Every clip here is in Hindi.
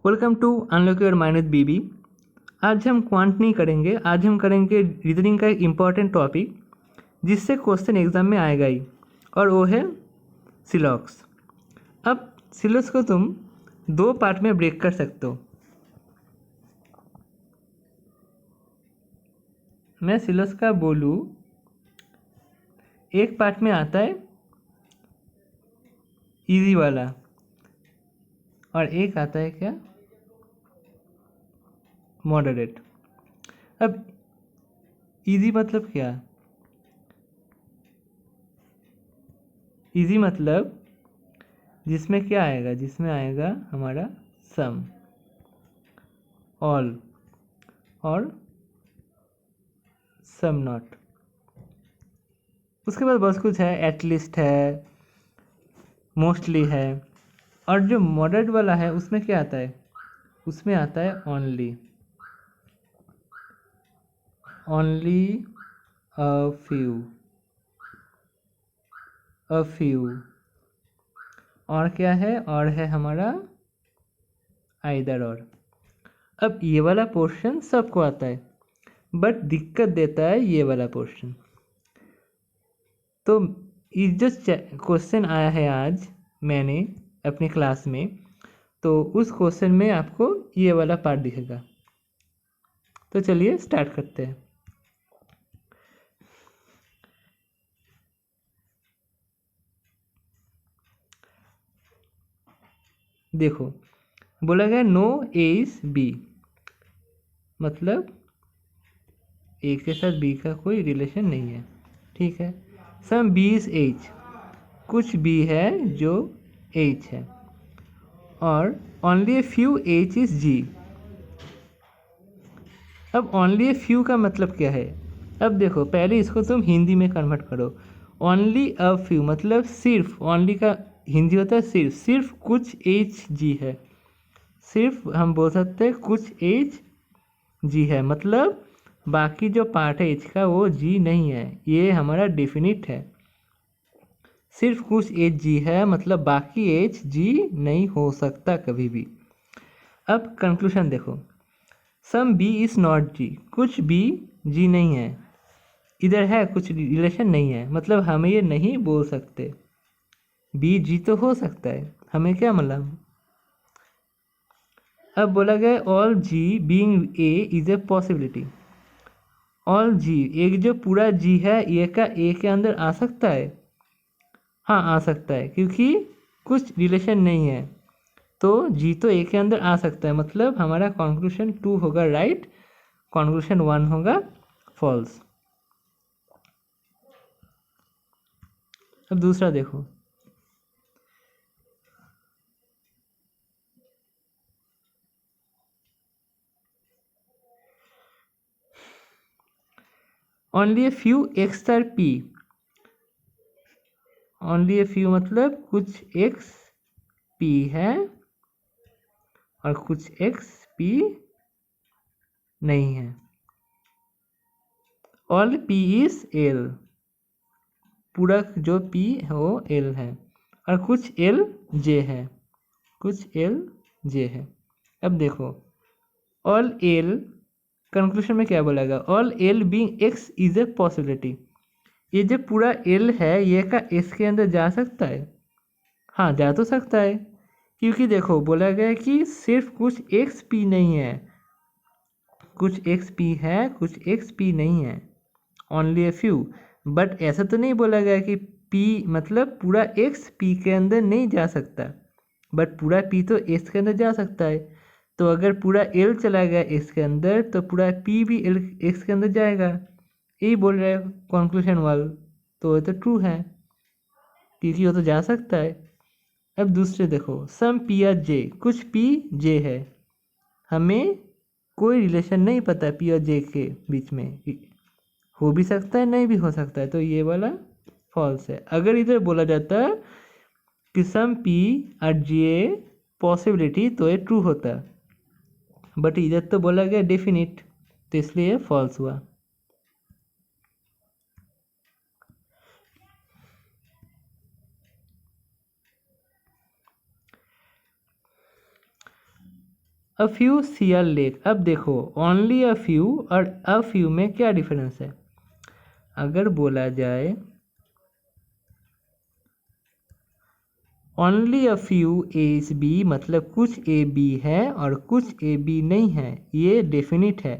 Welcome to unlock your mind with BB. आज हम क्वांट नहीं करेंगे, आज हम करेंगे रीजनिंग का एक इम्पॉर्टेंट टॉपिक जिससे क्वेश्चन एग्जाम में आएगा ही, और वो है सिलॉक्स। अब सिलॉक्स को तुम दो पार्ट में ब्रेक कर सकते हो। मैं सिलॉक्स का बोलूँ, एक पार्ट में आता है इजी वाला और एक आता है क्या, मॉडरेट। अब इजी मतलब क्या? इजी मतलब जिसमें क्या आएगा, जिसमें आएगा हमारा सम, ऑल और सम नॉट। उसके बाद बस कुछ है, एटलीस्ट है, मोस्टली है। और जो मॉडरेट वाला है उसमें क्या आता है, उसमें आता है only, only a few, a few. और क्या है, और है हमारा आइदर और। अब ये वाला पोर्शन सबको आता है, बट दिक्कत देता है ये वाला पोर्शन। तो ये जो क्वेश्चन आया है आज मैंने अपनी क्लास में, तो उस क्वेश्चन में आपको ये वाला पार्ट दिखेगा। तो चलिए स्टार्ट करते हैं। देखो, बोला गया नो ए इज बी, मतलब ए के साथ बी का कोई रिलेशन नहीं है, ठीक है। सम बी इज एच, कुछ बी है जो एच है, और only a few H is G. अब ओनली ए फ्यू का मतलब क्या है? अब देखो, पहले इसको तुम हिंदी में कन्वर्ट करो। ओनली अ फ्यू मतलब सिर्फ, ओनली का हिंदी होता है सिर्फ, सिर्फ कुछ एच जी है। सिर्फ हम बोल सकते हैं कुछ एच जी है, मतलब बाकी जो पार्ट है एच का वो जी नहीं है, ये हमारा डेफिनिट है। सिर्फ कुछ एच जी है मतलब बाकी एच जी नहीं हो सकता कभी भी। अब कंक्लूजन देखो, सम बी इज नॉट जी, कुछ बी जी नहीं है, इधर है कुछ रिलेशन नहीं है, मतलब हमें ये नहीं बोल सकते। बी जी तो हो सकता है, हमें क्या मतलब। अब बोला गया all G being A is a possibility. All G, एक जो पूरा जी है ये का ए के अंदर आ सकता है, हाँ आ सकता है, क्योंकि कुछ रिलेशन नहीं है, तो जी तो ए के अंदर आ सकता है, मतलब हमारा कंक्लूजन 2 होगा राइट, कंक्लूजन 1 होगा फॉल्स। अब दूसरा देखो, only a few x R P. Only a few मतलब कुछ एक्स पी है और कुछ एक्स पी नहीं है। ऑल पी इज एल, पूरा जो पी है वो एल है, और कुछ एल जे है, कुछ एल जे है। अब देखो, ऑल एल, कंक्लूजन में क्या बोलेगा, all L being x is a possibility. ये जो पूरा एल है ये का एस के अंदर जा सकता है, हाँ जा तो सकता है, क्योंकि देखो बोला गया कि सिर्फ कुछ एक्स पी नहीं है, कुछ एक्स पी है कुछ एक्स पी नहीं है, ओनली ए फ्यू। बट ऐसा तो नहीं बोला गया कि पी मतलब पूरा एक्स पी के अंदर नहीं जा सकता, बट पूरा पी तो एस के अंदर जा सकता है। तो अगर पूरा एल चला गया एक्स के अंदर तो पूरा पी भी एल एक्स के अंदर जाएगा, यही बोल रहे हैं कंक्लूजन वाल, तो ये तो ट्रू है क्योंकि वो तो जा सकता है। अब दूसरे देखो, सम पी आर जे, कुछ पी जे है, हमें कोई रिलेशन नहीं पता पी और जे के बीच में, हो भी सकता है नहीं भी हो सकता है, तो ये वाला फॉल्स है। अगर इधर बोला जाता कि सम पी आर जे पॉसिबिलिटी तो ये ट्रू होता, बट इधर तो बोला गया डेफिनिट, तो इसलिए फॉल्स हुआ। A few C a lake. अब देखो ओनली अ फ्यू और अ फ्यू में क्या डिफरेंस है। अगर बोला जाए only a few A is B, मतलब कुछ ए बी है और कुछ ए बी नहीं है, ये डेफिनिट है।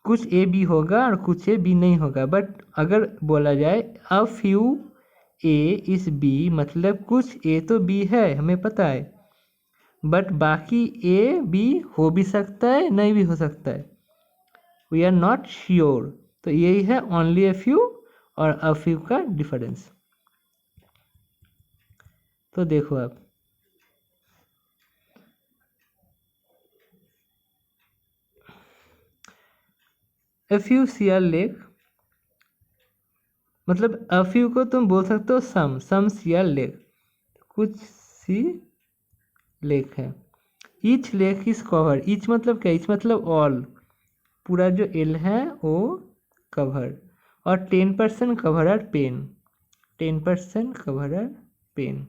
कुछ ए बी होगा और कुछ ए बी नहीं होगा। बट अगर बोला जाए a few A is B, मतलब कुछ ए तो बी है हमें पता है, बट बाकी ए बी हो भी सकता है नहीं भी हो सकता है, वी आर नॉट श्योर। तो यही है ओनली अ फ्यू और अ फ्यू का डिफरेंस। तो देखो आप a few C are lake, मतलब अ फ्यू को तुम बोल सकते हो सम सी आर लेक, कुछ सी लेक है। Each lake is cover, each मतलब क्या, ईच मतलब ऑल, पूरा जो एल है वो कवर, और 10% cover are pen, 10% cover are pen.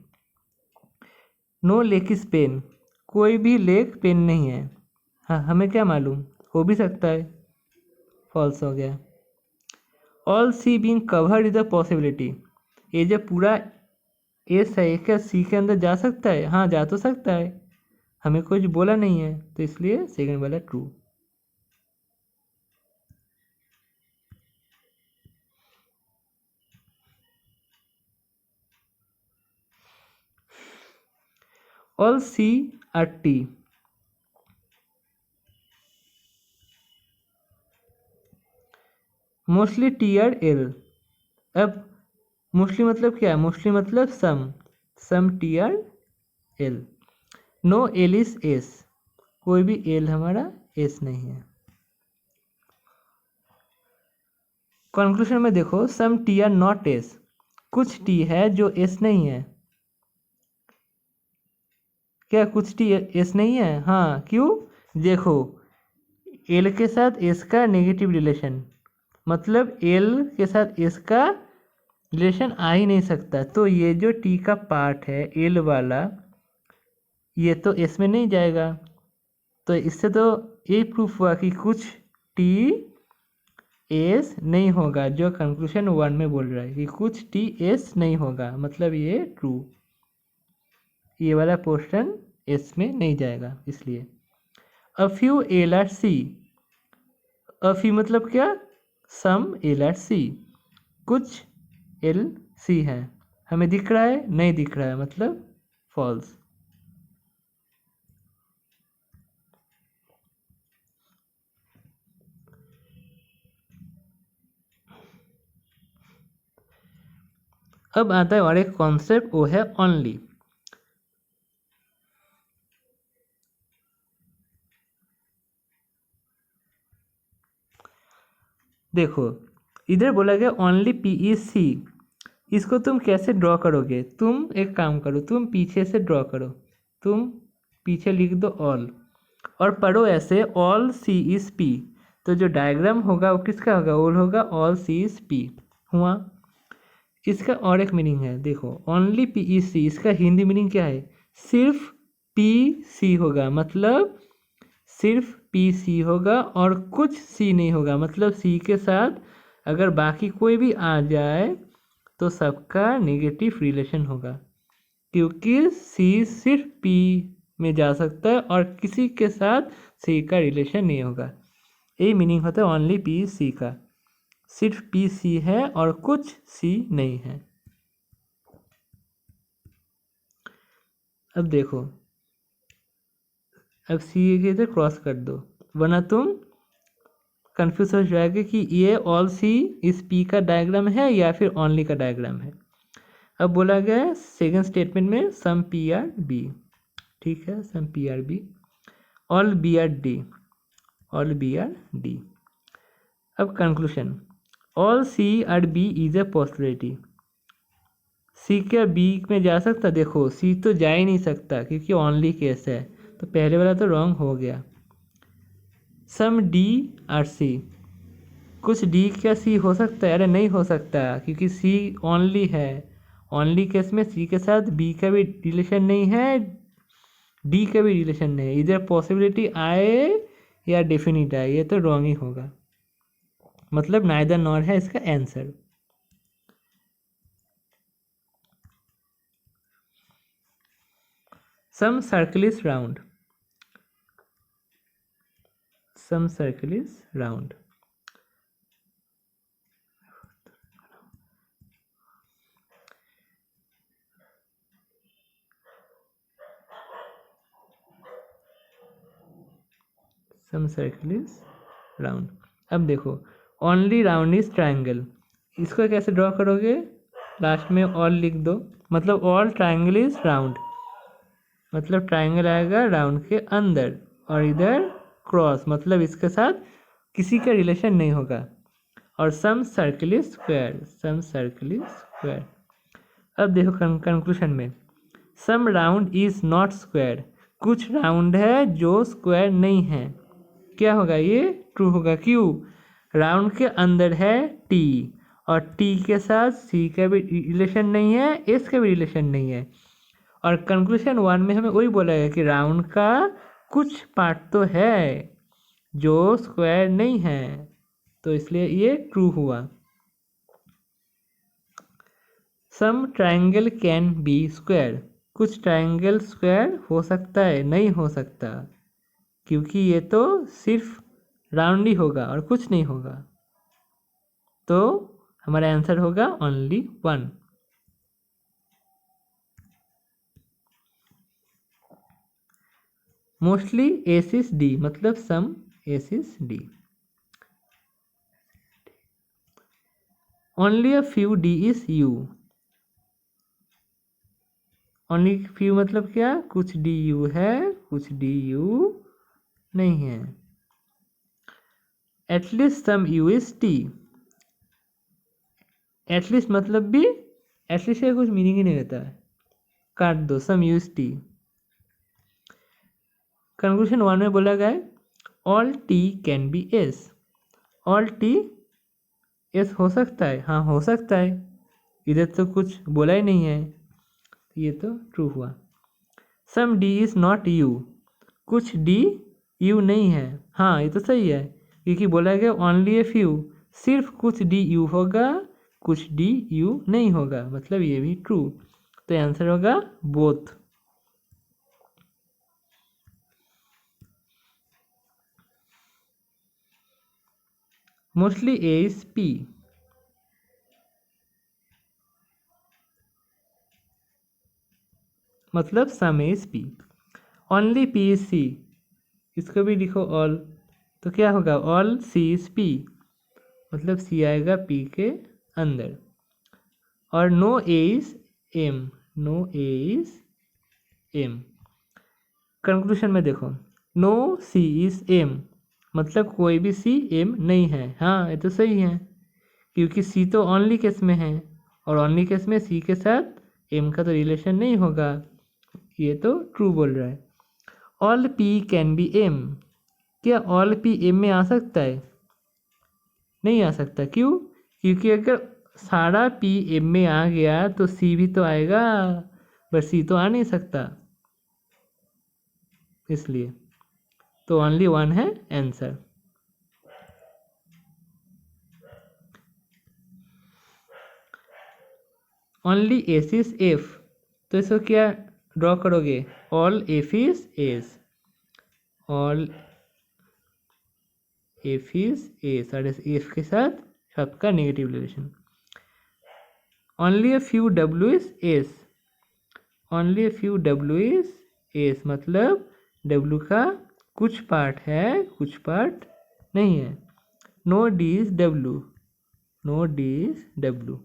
No lake is pen, कोई भी लेक पेन नहीं है। हाँ हमें क्या मालूम, हो भी सकता है, फॉल्स हो गया। All C being covered is a possibility, ये जो पूरा एस है क्या सी के अंदर जा सकता है, हाँ जा तो सकता है, हमें कुछ बोला नहीं है, तो इसलिए सेकंड वाला true. All C are T, mostly T are L. अब मोस्टली मतलब क्या है, मोस्टली मतलब some T are L. No L is S, कोई भी एल हमारा एस नहीं है। कंक्लूजन में देखो सम टी आर नॉट एस, कुछ टी है जो एस नहीं है। क्या कुछ टी एस नहीं है, हाँ क्यों, देखो एल के साथ एस का नेगेटिव रिलेशन, मतलब एल के साथ एस का रिलेशन आ ही नहीं सकता, तो ये जो टी का पार्ट है एल वाला, ये तो एस में नहीं जाएगा। तो इससे तो ये प्रूफ हुआ कि कुछ टी एस नहीं होगा, जो कंक्लूजन 1 में बोल रहा है कि कुछ टी एस नहीं होगा, मतलब ये ट्रू, ये वाला पोर्शन एस में नहीं जाएगा इसलिए। A few L are C, a few मतलब क्या, सम एल आर सी, कुछ एल सी है, हमें दिख रहा है नहीं दिख रहा है, मतलब फॉल्स। अब आता है और एक कॉन्सेप्ट, वो है ओनली। देखो इधर बोला गया ओनली पी इज सी, इसको तुम कैसे ड्रॉ करोगे, तुम एक काम करो, तुम पीछे से ड्रॉ करो, तुम पीछे लिख दो ऑल और पढ़ो ऐसे ऑल सी इज पी, तो जो डायग्राम होगा वो किसका होगा, ऑल होगा, ऑल सी इज पी हुआ। इसका और एक मीनिंग है, देखो ओनली पी ई सी, इसका हिंदी मीनिंग क्या है, सिर्फ पी सी होगा, मतलब सिर्फ पी सी होगा और कुछ सी नहीं होगा, मतलब सी के साथ अगर बाकी कोई भी आ जाए तो सबका नेगेटिव रिलेशन होगा, क्योंकि सी सिर्फ पी में जा सकता है और किसी के साथ सी का रिलेशन नहीं होगा। यही मीनिंग होता है ओनली पी सी का, सिर्फ पी सी है और कुछ सी नहीं है। अब देखो, अब सी के इधर क्रॉस कर दो, वरना तुम कंफ्यूज हो जाएगा कि ये ऑल सी इस पी का डायग्राम है या फिर ओनली का डायग्राम है। अब बोला गया है सेकेंड स्टेटमेंट में सम पी आर बी, ठीक है, some P are B, all B are D, all B are D. अब conclusion, all C are B is a possibility, C क्या बी में जा सकता, देखो सी तो जा ही नहीं सकता क्योंकि ओनली केस है, तो पहले वाला तो रॉन्ग हो गया। सम डी आर सी, कुछ डी क्या सी हो सकता है, अरे नहीं हो सकता क्योंकि सी ओनली है, ओनली केस में सी के साथ बी का भी रिलेशन नहीं है, डी का भी रिलेशन नहीं है, इधर पॉसिबिलिटी आए या डेफिनिट आए, ये तो रॉन्ग ही होगा, मतलब नाइदर नॉर है इसका answer. Some circle is round, some circle is round, some circle is round. अब देखो ओनली राउंड इज ट्राइंगल, इसको कैसे ड्रॉ करोगे, लास्ट में ऑल लिख दो, मतलब ऑल ट्राइंगल इज राउंड, मतलब ट्राइंगल आएगा राउंड के अंदर, और इधर क्रॉस, मतलब इसके साथ किसी का रिलेशन नहीं होगा, और some circle is square, some circle is square. अब देखो कंक्लूजन में, some round is not square, कुछ राउंड है जो स्क्वायर नहीं है, क्या होगा ये ट्रू होगा, क्यों, राउंड के अंदर है टी, और टी के साथ सी का भी रिलेशन नहीं है, एस का भी रिलेशन नहीं है, और कंक्लूजन 1 में हमें वही बोला है कि राउंड का कुछ पार्ट तो है जो स्क्वायर नहीं है, तो इसलिए ये ट्रू हुआ। सम ट्राइंगल कैन बी स्क्वायर, कुछ ट्राइंगल स्क्वायर हो सकता है, नहीं हो सकता, क्योंकि ये तो सिर्फ राउंड ही होगा और कुछ नहीं होगा, तो हमारा आंसर होगा only 1। Mostly S is D, मतलब some S is D, only a few D is U, only few मतलब क्या, कुछ डी यू है, कुछ डी यू नहीं है, at least some U is T, at least मतलब भी एटलीस्ट का कुछ मीनिंग ही नहीं रहता है, काट दो, some U is T. Conclusion 1 में बोला गया है all T can be S, all T S हो सकता है, हाँ हो सकता है, इधर तो कुछ बोला ही नहीं है, ये तो ट्रू हुआ। सम डी इज नॉट यू, कुछ डी यू नहीं है, हाँ ये तो सही है, क्योंकि बोला गया ओनली ए फ्यू, सिर्फ कुछ डी यू होगा, कुछ डी यू नहीं होगा, मतलब ये भी ट्रू, तो आंसर होगा both. Mostly A is P, मतलब some is P, only P is C, इसको भी लिखो ऑल, तो क्या होगा ऑल सी इज पी, मतलब सी आएगा पी के अंदर, और no A is M, no A is M. Conclusion में देखो नो सी इज एम, मतलब कोई भी सी एम नहीं है, हाँ ये तो सही है, क्योंकि सी तो ओनली केस में है, और ओनली केस में सी के साथ एम का तो रिलेशन नहीं होगा, ये तो ट्रू बोल रहा है। All P can be M, क्या ऑल पी एम में आ सकता है, नहीं आ सकता, क्यों, क्योंकि अगर सारा पी एम में आ गया तो सी भी तो आएगा, बस सी तो आ नहीं सकता, इसलिए तो ओनली 1 है answer. Only S is F, तो इसको क्या ड्रॉ करोगे, all F is S, all F is S, और एफ के साथ सबका negative relation. Only a few W is S, only a few W is S, मतलब डब्ल्यू का कुछ पार्ट है, कुछ पार्ट नहीं है। No D is W, no D is W,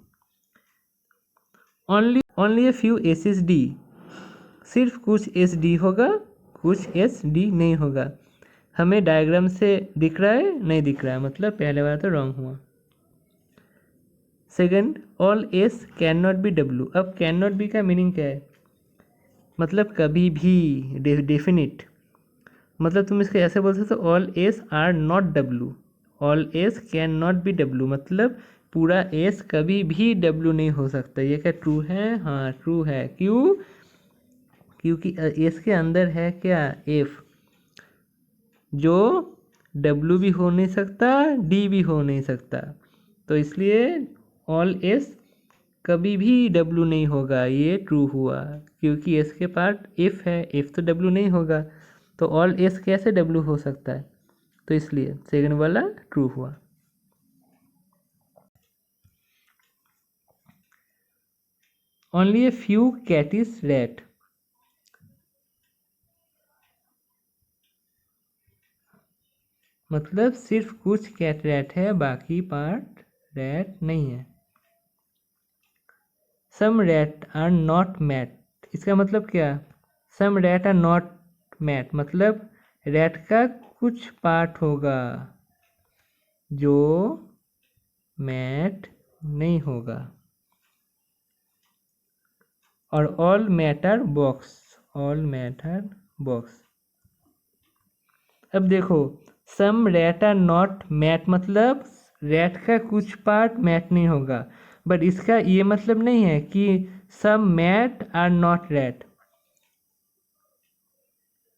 only a few S is D, सिर्फ कुछ एस डी होगा, कुछ एस डी नहीं होगा, हमें डायग्राम से दिख रहा है, नहीं दिख रहा है, मतलब पहले वाला तो रॉन्ग हुआ। Second all S can not be W, अब कैन नॉट बी का मीनिंग क्या है, मतलब कभी भी, डेफिनिट, मतलब तुम इसको ऐसे बोल सकते हो all S R not W, all S can not be W, मतलब पूरा एस कभी भी डब्ल्यू नहीं हो सकता, ये क्या ट्रू है, हाँ ट्रू है, क्यों, क्योंकि इसके अंदर है क्या, एफ, जो डब्ल्यू भी हो नहीं सकता, डी भी हो नहीं सकता। तो इसलिए ऑल एस कभी भी डब्ल्यू नहीं होगा, ये ट्रू हुआ, क्योंकि एस के पार्ट एफ है, एफ तो डब्ल्यू नहीं होगा, तो ऑल एस कैसे डब्ल्यू हो सकता है, तो इसलिए सेकंड वाला ट्रू हुआ। Only a few cat is rat, मतलब सिर्फ कुछ कैट रैट है, बाकी पार्ट रैट नहीं है। सम रैट आर नॉट मैट, इसका मतलब क्या, सम रैट आर नॉट मैट मतलब रैट का कुछ पार्ट होगा जो मैट नहीं होगा। और all matter box, all matter box. अब देखो, सम रैट आर नॉट मैट मतलब रैट का कुछ पार्ट मैट नहीं होगा, बट इसका ये मतलब नहीं है कि some mat are not rat.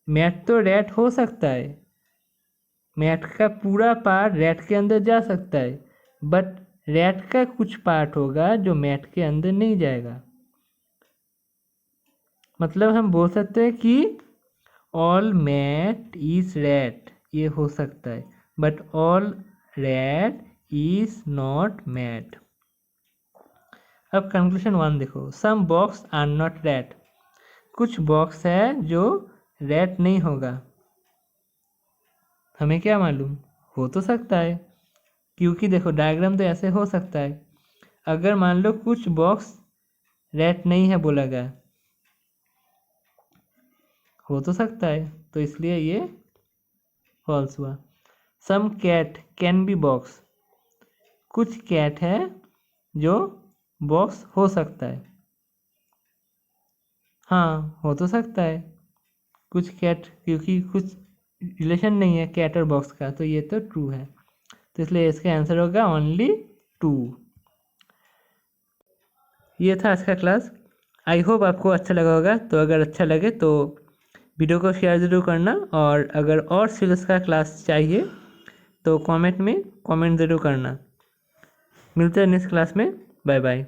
Mat तो रैट हो सकता है, मैट का पूरा पार्ट रैट के अंदर जा सकता है, बट रैट का कुछ पार्ट होगा जो मैट के अंदर नहीं जाएगा। मतलब हम बोल सकते हैं कि ऑल मैट इज रैट, ये हो सकता है, but all rat is not mat. अब कंक्लूजन 1 देखो, some box are not rat, कुछ बॉक्स है जो रैट नहीं होगा। हमें क्या मालूम, हो तो सकता है, क्योंकि देखो डायग्राम तो ऐसे हो सकता है। अगर मान लो कुछ बॉक्स रैट नहीं है बोला गया, हो तो सकता है, तो इसलिए ये फॉल्स हुआ। सम कैट कैन बी बॉक्स, कुछ कैट है जो बॉक्स हो सकता है। हाँ, हो तो सकता है कुछ कैट, क्योंकि कुछ रिलेशन नहीं है कैट और बॉक्स का, तो ये तो ट्रू है, तो इसलिए इसका आंसर होगा ओनली 2। ये था आज का क्लास। आई होप आपको अच्छा लगा होगा, तो अगर अच्छा लगे तो वीडियो को शेयर ज़रूर करना, और अगर और सीरीज का क्लास चाहिए तो कमेंट में कमेंट ज़रूर करना। मिलते हैं नेक्स्ट क्लास में, बाय बाय।